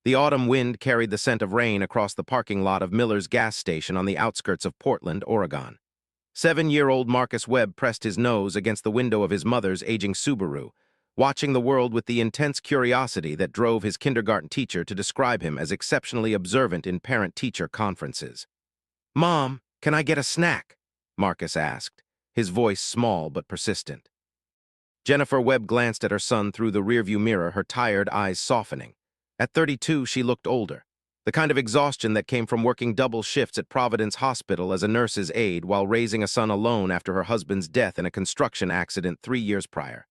The autumn wind carried the scent of rain across the parking lot of Miller's gas station on the outskirts of Portland, Oregon. 7-year-old Marcus Webb pressed his nose against the window of his mother's aging Subaru, watching the world with the intense curiosity that drove his kindergarten teacher to describe him as exceptionally observant in parent-teacher conferences. "Mom, can I get a snack?" Marcus asked, his voice small but persistent. Jennifer Webb glanced at her son through the rearview mirror, her tired eyes softening. At 32, she looked older, the kind of exhaustion that came from working double shifts at Providence Hospital as a nurse's aide while raising a son alone after her husband's death in a construction accident 3 years prior.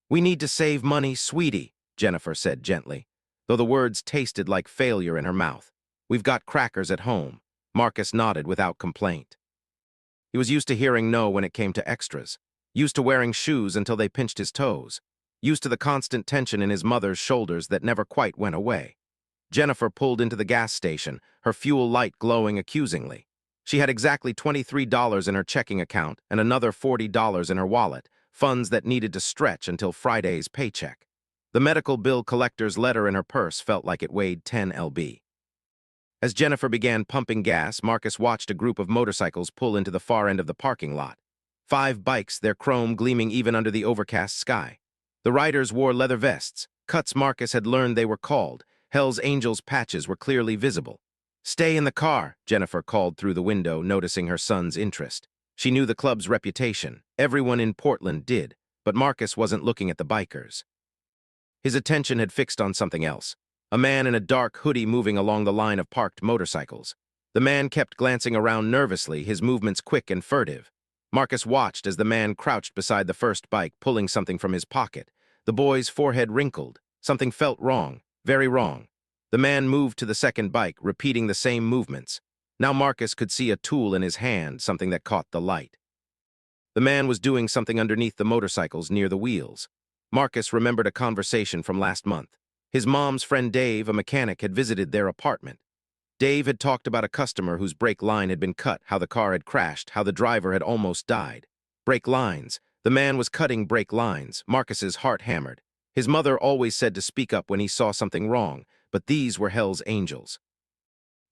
"We need to save money, sweetie," Jennifer said gently, though the words tasted like failure in her mouth. "We've got crackers at home." Marcus nodded without complaint. He was used to hearing no when it came to extras, used to wearing shoes until they pinched his toes, used to the constant tension in his mother's shoulders that never quite went away. Jennifer pulled into the gas station, her fuel light glowing accusingly. She had exactly $23 in her checking account and another $40 in her wallet, funds that needed to stretch until Friday's paycheck. The medical bill collector's letter in her purse felt like it weighed 10 lb. As Jennifer began pumping gas, Marcus watched a group of motorcycles pull into the far end of the parking lot. 5 bikes, their chrome gleaming even under the overcast sky. The riders wore leather vests, cuts Marcus had learned they were called. Hell's Angels patches were clearly visible. "Stay in the car," Jennifer called through the window, noticing her son's interest. She knew the club's reputation. Everyone in Portland did, but Marcus wasn't looking at the bikers. His attention had fixed on something else. A man in a dark hoodie moving along the line of parked motorcycles. The man kept glancing around nervously, his movements quick and furtive. Marcus watched as the man crouched beside the first bike, pulling something from his pocket. The boy's forehead wrinkled. Something felt wrong, very wrong. The man moved to the second bike, repeating the same movements. Now Marcus could see a tool in his hand, something that caught the light. The man was doing something underneath the motorcycles near the wheels. Marcus remembered a conversation from last month. His mom's friend Dave, a mechanic, had visited their apartment. Dave had talked about a customer whose brake line had been cut, how the car had crashed, how the driver had almost died. Brake lines. The man was cutting brake lines. Marcus's heart hammered. His mother always said to speak up when he saw something wrong, but these were Hell's Angels.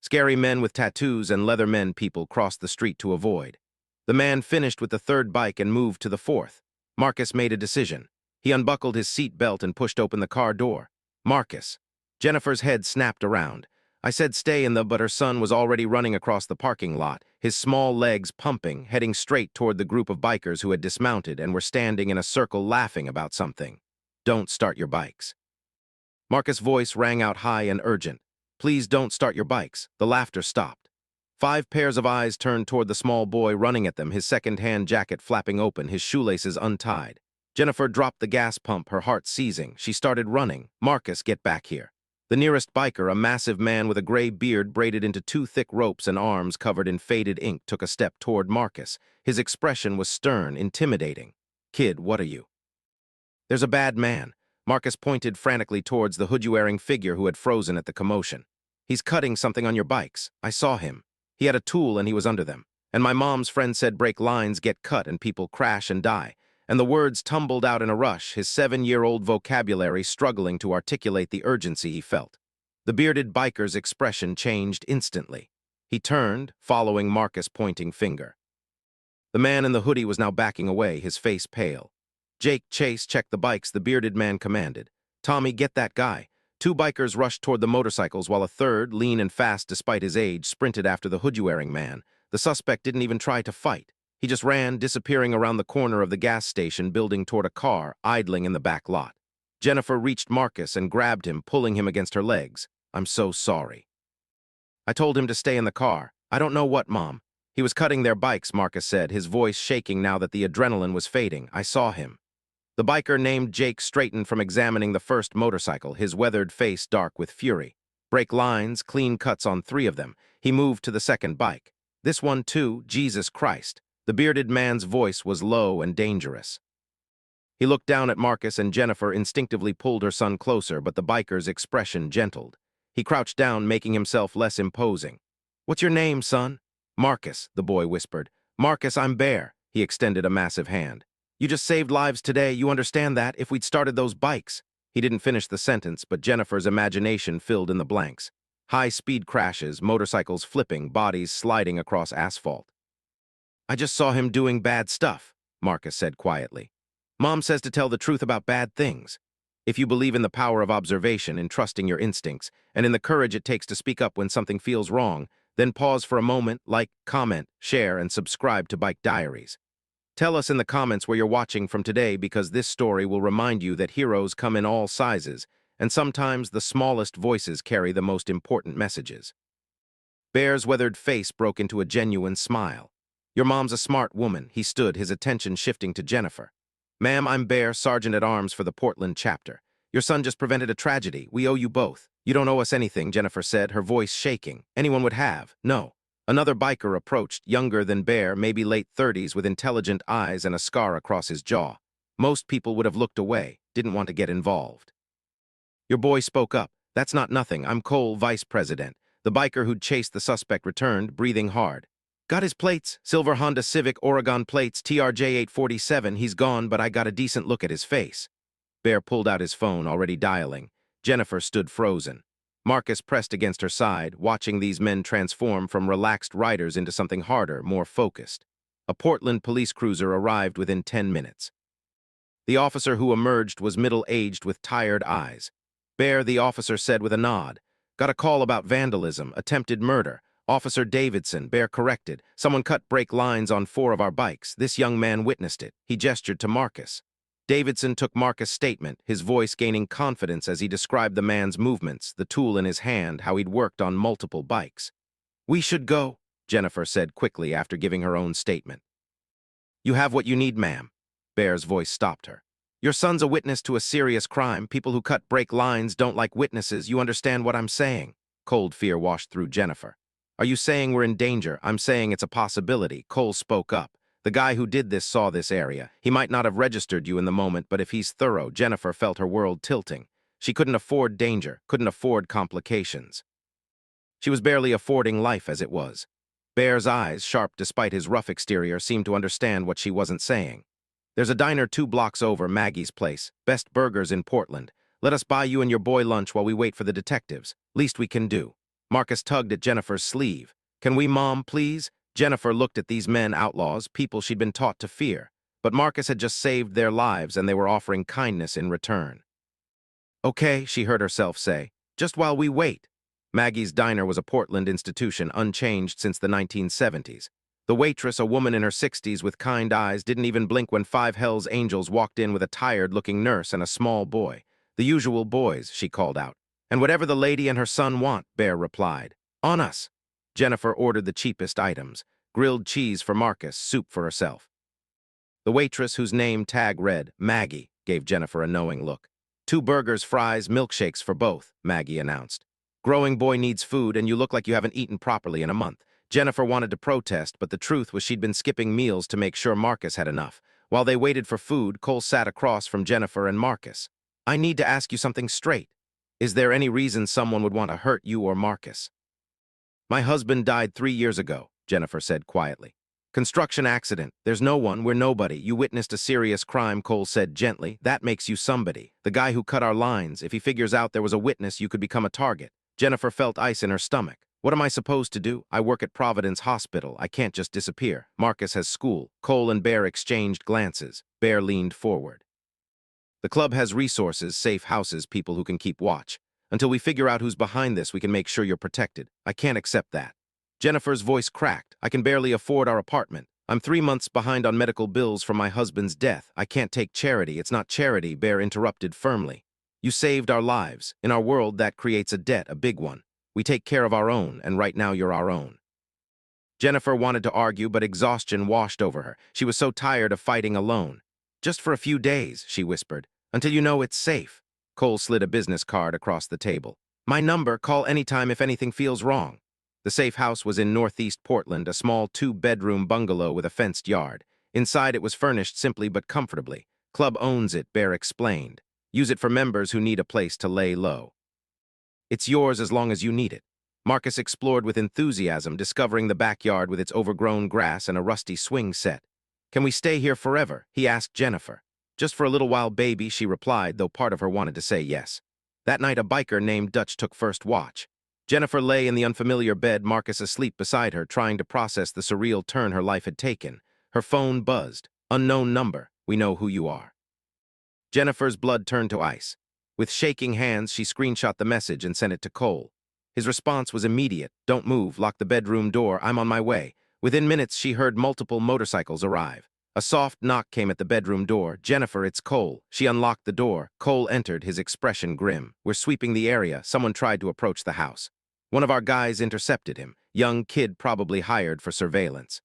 Scary men with tattoos and leather men people crossed the street to avoid. The man finished with the third bike and moved to the fourth. Marcus made a decision. He unbuckled his seat belt and pushed open the car door. "Marcus." Jennifer's head snapped around. "I said stay in the," but her son was already running across the parking lot, his small legs pumping, heading straight toward the group of bikers who had dismounted and were standing in a circle laughing about something. "Don't start your bikes." Marcus' voice rang out high and urgent. "Please don't start your bikes." The laughter stopped. 5 pairs of eyes turned toward the small boy running at them, his second-hand jacket flapping open, his shoelaces untied. Jennifer dropped the gas pump, her heart seizing. She started running. "Marcus, get back here." The nearest biker, a massive man with a gray beard braided into 2 thick ropes and arms covered in faded ink, took a step toward Marcus. His expression was stern, intimidating. "Kid, what are you?" "There's a bad man." Marcus pointed frantically towards the hood-wearing figure who had frozen at the commotion. "He's cutting something on your bikes. I saw him. He had a tool and he was under them. And my mom's friend said brake lines get cut and people crash and die." And the words tumbled out in a rush, his 7-year-old vocabulary struggling to articulate the urgency he felt. The bearded biker's expression changed instantly. He turned, following Marcus' pointing finger. The man in the hoodie was now backing away, his face pale. "Jake, Chase, check the bikes," the bearded man commanded. "Tommy, get that guy." 2 bikers rushed toward the motorcycles while a third, lean and fast despite his age, sprinted after the hood-wearing man. The suspect didn't even try to fight. He just ran, disappearing around the corner of the gas station building toward a car idling in the back lot. Jennifer reached Marcus and grabbed him, pulling him against her legs. "I'm so sorry." "I told him to stay in the car." "I don't know what, Mom." "He was cutting their bikes," Marcus said, his voice shaking now that the adrenaline was fading. "I saw him." The biker named Jake straightened from examining the first motorcycle, his weathered face dark with fury. Brake lines, clean cuts on 3 of them. He moved to the second bike. "This one too, Jesus Christ." The bearded man's voice was low and dangerous. He looked down at Marcus, and Jennifer instinctively pulled her son closer, but the biker's expression gentled. He crouched down, making himself less imposing. "What's your name, son?" "Marcus," the boy whispered. "Marcus, I'm Bear." He extended a massive hand. "You just saved lives today, you understand that? If we'd started those bikes." He didn't finish the sentence, but Jennifer's imagination filled in the blanks. High-speed crashes, motorcycles flipping, bodies sliding across asphalt. I just saw him doing bad stuff, Marcus said quietly. Mom says to tell the truth about bad things. If you believe in the power of observation, in trusting your instincts, and in the courage it takes to speak up when something feels wrong, then pause for a moment, like, comment, share, and subscribe to Bike Diaries. Tell us in the comments where you're watching from today, because this story will remind you that heroes come in all sizes, and sometimes the smallest voices carry the most important messages. Bear's weathered face broke into a genuine smile. Your mom's a smart woman. He stood, his attention shifting to Jennifer. Ma'am, I'm Bear, Sergeant-at-Arms for the Portland chapter. Your son just prevented a tragedy. We owe you both. You don't owe us anything, Jennifer said, her voice shaking. Anyone would have. No. Another biker approached, younger than Bear, maybe late 30s, with intelligent eyes and a scar across his jaw. Most people would have looked away, didn't want to get involved. Your boy spoke up. That's not nothing. I'm Cole, vice president. The biker who'd chased the suspect returned, breathing hard. Got his plates, silver Honda Civic Oregon plates, TRJ 847. He's gone, but I got a decent look at his face. Bear pulled out his phone, already dialing. Jennifer stood frozen. Marcus pressed against her side, watching these men transform from relaxed riders into something harder, more focused. A Portland police cruiser arrived within 10 minutes. The officer who emerged was middle-aged with tired eyes. Bear, the officer said with a nod. Got a call about vandalism, attempted murder. Officer Davidson, Bear corrected. Someone cut brake lines on 4 of our bikes. This young man witnessed it. He gestured to Marcus. Davidson took Marcus' statement, his voice gaining confidence as he described the man's movements, the tool in his hand, how he'd worked on multiple bikes. We should go, Jennifer said quickly after giving her own statement. You have what you need, ma'am. Bear's voice stopped her. Your son's a witness to a serious crime. People who cut brake lines don't like witnesses. You understand what I'm saying? Cold fear washed through Jennifer. Are you saying we're in danger? I'm saying it's a possibility. Cole spoke up. The guy who did this saw this area. He might not have registered you in the moment, but if he's thorough, Jennifer felt her world tilting. She couldn't afford danger, couldn't afford complications. She was barely affording life as it was. Bear's eyes, sharp despite his rough exterior, seemed to understand what she wasn't saying. There's a diner 2 blocks over, Maggie's place. Best burgers in Portland. Let us buy you and your boy lunch while we wait for the detectives. Least we can do. Marcus tugged at Jennifer's sleeve. Can we, Mom, please? Jennifer looked at these men, outlaws, people she'd been taught to fear. But Marcus had just saved their lives, and they were offering kindness in return. Okay, she heard herself say, just while we wait. Maggie's Diner was a Portland institution, unchanged since the 1970s. The waitress, a woman in her 60s with kind eyes, didn't even blink when 5 Hell's Angels walked in with a tired-looking nurse and a small boy. The usual boys, she called out. And whatever the lady and her son want, Bear replied. On us. Jennifer ordered the cheapest items. Grilled cheese for Marcus, soup for herself. The waitress, whose name tag read Maggie, gave Jennifer a knowing look. 2 burgers, fries, milkshakes for both, Maggie announced. Growing boy needs food, and you look like you haven't eaten properly in a month. Jennifer wanted to protest, but the truth was she'd been skipping meals to make sure Marcus had enough. While they waited for food, Cole sat across from Jennifer and Marcus. I need to ask you something straight. Is there any reason someone would want to hurt you or Marcus? My husband died 3 years ago, Jennifer said quietly. Construction accident. There's no one. We're nobody. You witnessed a serious crime, Cole said gently. That makes you somebody. The guy who cut our lines. If he figures out there was a witness, you could become a target. Jennifer felt ice in her stomach. What am I supposed to do? I work at Providence Hospital. I can't just disappear. Marcus has school. Cole and Bear exchanged glances. Bear leaned forward. The club has resources, safe houses, people who can keep watch. Until we figure out who's behind this, we can make sure you're protected. I can't accept that. Jennifer's voice cracked. I can barely afford our apartment. I'm 3 months behind on medical bills from my husband's death. I can't take charity. It's not charity, Bear interrupted firmly. You saved our lives. In our world, that creates a debt, a big one. We take care of our own, and right now you're our own. Jennifer wanted to argue, but exhaustion washed over her. She was so tired of fighting alone. Just for a few days, she whispered. Until you know it's safe. Cole slid a business card across the table. My number, call anytime if anything feels wrong. The safe house was in northeast Portland, a small 2-bedroom bungalow with a fenced yard. Inside it was furnished simply but comfortably. Club owns it, Bear explained. Use it for members who need a place to lay low. It's yours as long as you need it. Marcus explored with enthusiasm, discovering the backyard with its overgrown grass and a rusty swing set. Can we stay here forever? He asked Jennifer. Just for a little while, baby, she replied, though part of her wanted to say yes. That night, a biker named Dutch took first watch. Jennifer lay in the unfamiliar bed, Marcus asleep beside her, trying to process the surreal turn her life had taken. Her phone buzzed. Unknown number. We know who you are. Jennifer's blood turned to ice. With shaking hands, she screenshot the message and sent it to Cole. His response was immediate. Don't move, lock the bedroom door, I'm on my way. Within minutes, she heard multiple motorcycles arrive. A soft knock came at the bedroom door. Jennifer, it's Cole. She unlocked the door. Cole entered, his expression grim. We're sweeping the area. Someone tried to approach the house. One of our guys intercepted him. Young kid probably hired for surveillance.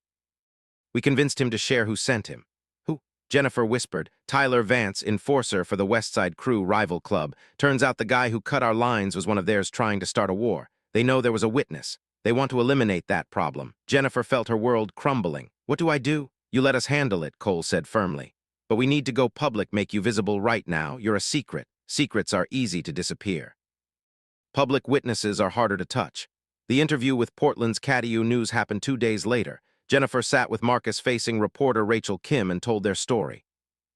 We convinced him to share who sent him. Who? Jennifer whispered. Tyler Vance, enforcer for the Westside Crew rival club. Turns out the guy who cut our lines was one of theirs trying to start a war. They know there was a witness. They want to eliminate that problem. Jennifer felt her world crumbling. What do I do? You let us handle it, Cole said firmly. But we need to go public, make you visible right now. You're a secret. Secrets are easy to disappear. Public witnesses are harder to touch. The interview with Portland's Caddy News happened 2 days later. Jennifer sat with Marcus facing reporter Rachel Kim and told their story.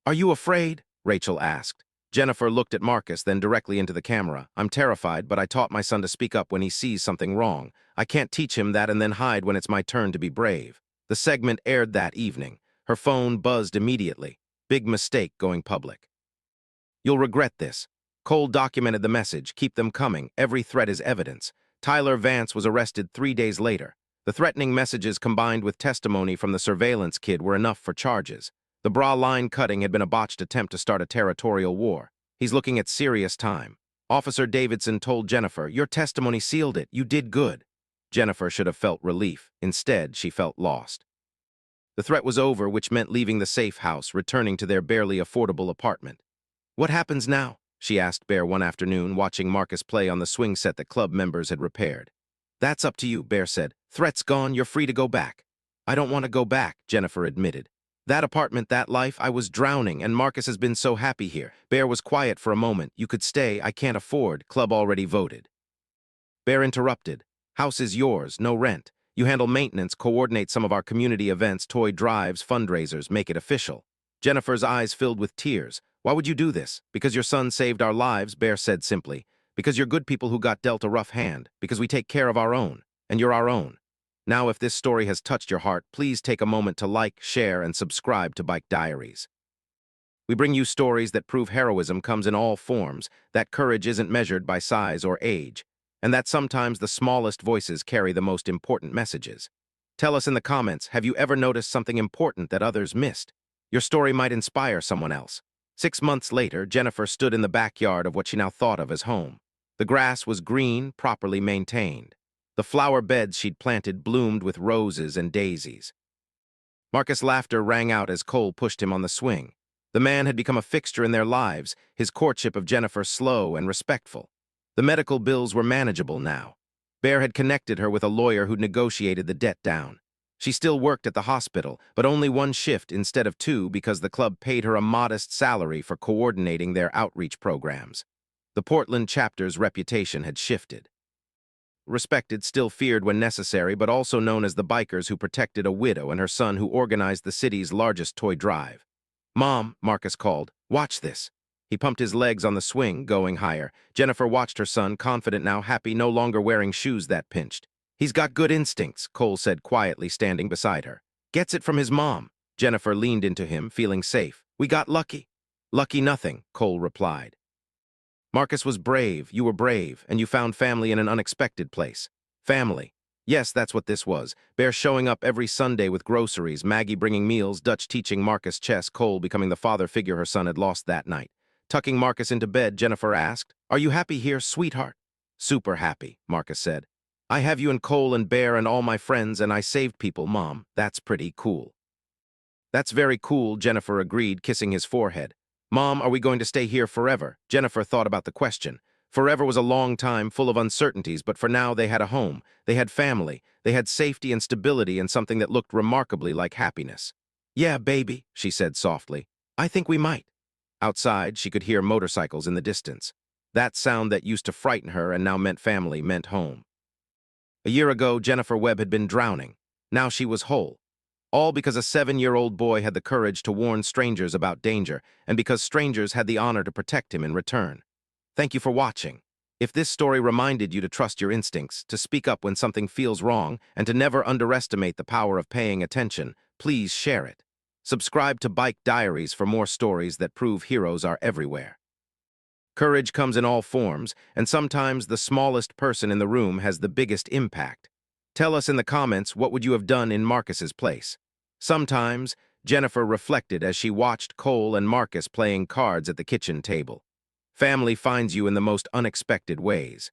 Are you afraid? Rachel asked. Jennifer looked at Marcus, then directly into the camera. I'm terrified, but I taught my son to speak up when he sees something wrong. I can't teach him that and then hide when it's my turn to be brave. The segment aired that evening. Her phone buzzed immediately. Big mistake going public. You'll regret this. Cole documented the message. Keep them coming. Every threat is evidence. Tyler Vance was arrested 3 days later. The threatening messages combined with testimony from the surveillance kid were enough for charges. The bra line cutting had been a botched attempt to start a territorial war. He's looking at serious time. Officer Davidson told Jennifer, your testimony sealed it. You did good. Jennifer should have felt relief. Instead, she felt lost. The threat was over, which meant leaving the safe house, returning to their barely affordable apartment. What happens now? She asked Bear one afternoon, watching Marcus play on the swing set that club members had repaired. That's up to you, Bear said. Threat's gone, you're free to go back. I don't want to go back, Jennifer admitted. That apartment, that life, I was drowning, and Marcus has been so happy here. Bear was quiet for a moment. You could stay, I can't afford. Club already voted. Bear interrupted. House is yours, no rent. You handle maintenance, coordinate some of our community events, toy drives, fundraisers, make it official. Jennifer's eyes filled with tears. Why would you do this? Because your son saved our lives, Bear said simply. Because you're good people who got dealt a rough hand. Because we take care of our own. And you're our own. Now, if this story has touched your heart, please take a moment to like, share, and subscribe to Bike Diaries. We bring you stories that prove heroism comes in all forms, that courage isn't measured by size or age, and that sometimes the smallest voices carry the most important messages. Tell us in the comments, have you ever noticed something important that others missed? Your story might inspire someone else. 6 months later, Jennifer stood in the backyard of what she now thought of as home. The grass was green, properly maintained. The flower beds she'd planted bloomed with roses and daisies. Marcus' laughter rang out as Cole pushed him on the swing. The man had become a fixture in their lives, his courtship of Jennifer slow and respectful. The medical bills were manageable now. Bear had connected her with a lawyer who'd negotiated the debt down. She still worked at the hospital, but only 1 shift instead of 2 because the club paid her a modest salary for coordinating their outreach programs. The Portland chapter's reputation had shifted. Respected, still feared when necessary, but also known as the bikers who protected a widow and her son who organized the city's largest toy drive. Mom, Marcus called, watch this. He pumped his legs on the swing, going higher. Jennifer watched her son, confident now, happy, no longer wearing shoes that pinched. He's got good instincts, Cole said quietly, standing beside her. Gets it from his mom. Jennifer leaned into him, feeling safe. We got lucky. Lucky nothing, Cole replied. Marcus was brave, you were brave, and you found family in an unexpected place. Family. Yes, that's what this was. Bear showing up every Sunday with groceries, Maggie bringing meals, Dutch teaching Marcus chess, Cole becoming the father figure her son had lost that night. Tucking Marcus into bed, Jennifer asked, Are you happy here, sweetheart? Super happy, Marcus said. I have you and Cole and Bear and all my friends, and I saved people, Mom. That's pretty cool. That's very cool, Jennifer agreed, kissing his forehead. Mom, are we going to stay here forever? Jennifer thought about the question. Forever was a long time, full of uncertainties, but for now they had a home, they had family, they had safety and stability and something that looked remarkably like happiness. Yeah, baby, she said softly. I think we might. Outside, she could hear motorcycles in the distance. That sound that used to frighten her and now meant family, meant home. A year ago, Jennifer Webb had been drowning. Now she was whole. All because a 7-year-old boy had the courage to warn strangers about danger, and because strangers had the honor to protect him in return. Thank you for watching. If this story reminded you to trust your instincts, to speak up when something feels wrong, and to never underestimate the power of paying attention, please share it. Subscribe to Bike Diaries for more stories that prove heroes are everywhere. Courage comes in all forms, and sometimes the smallest person in the room has the biggest impact. Tell us in the comments what would you have done in Marcus's place. Sometimes, Jennifer reflected as she watched Cole and Marcus playing cards at the kitchen table. Family finds you in the most unexpected ways.